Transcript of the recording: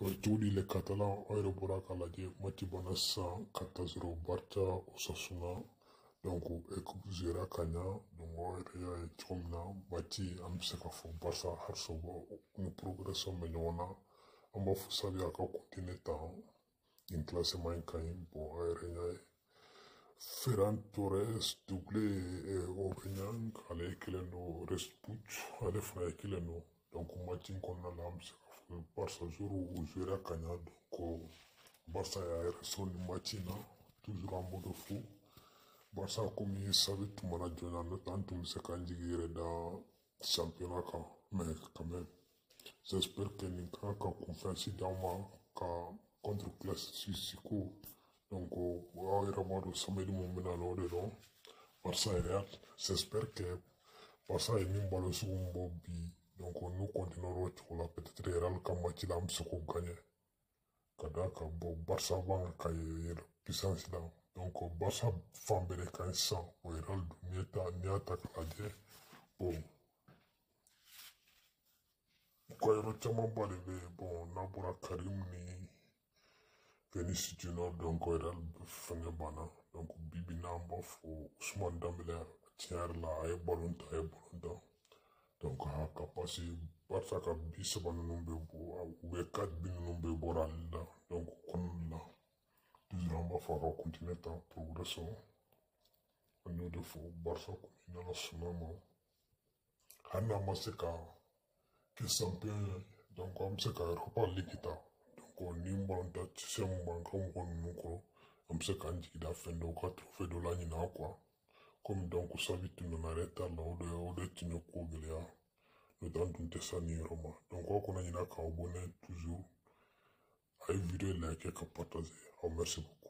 Tous les Catalans ont répondu à la dit Mati Bonassa 4-0 Barça Osasuna donc équipe Zera Kanya donc Rea Chomna Mati Amseka fo Barça Harsobo une progression menyona amba fu sabi aka continental in classement kaim bon Rea Ferran Torres doublé Aubignan ale kileno Resput ale fna kileno donc Mati konna la Amseka Barça jour où Zera Kanya donc Barça ya reson Matina toujours en mode fou Barça comme il savait tout le monde a tant tout ce qu'on dit dans championnat mais quand même j'espère que n'y a qu'à confiance dans moi contre classe Sissiko donc on ira voir le samedi moment là de long Barça et Real j'espère que Barça est mis ballon sur un bobby donc nous continuerons sur la peut-être Real comme match là se gagner kadaka bon Barça va cahier puissance là donc Barça fambere kan san o Real dumieta ni attaque la bon quoi yɔrɔ caman ba de bɛ bon n'a bɔra Karim ni Vinicius Junior donc Real fɛngɛ banna donc bibi n'an b'a fɔ Ousmane Dembélé tiɲɛ yɛrɛ la a ye ballon ta donc a ka pase Barça ka bi saba ninnu bɛ bɔ u bɛ 4 bi ninnu bɛ bɔra ale la donc kɔnɔna la toujours an b'a fɔ a ka continuer ta progression an y'o de fɔ Barça kɔni n'ala sɔnna ma hali n'an ma se ka kɛ champion ye donc an bɛ se ka Europa League ta donc ni ballon ta tisɛ mun b'an ka mɔgɔ ninnu kɔrɔ an bɛ se k'an jigida fɛn dɔ ka trophée dɔ la ɲina quoi comme donc Xavi tun nana retard la o de tun ye ko gɛlɛya n'o tɛ an tun tɛ se nin yɔrɔ ma donc aw kana ɲina k'aw abonner toujours a ye video like ka partager aw merci beaucoup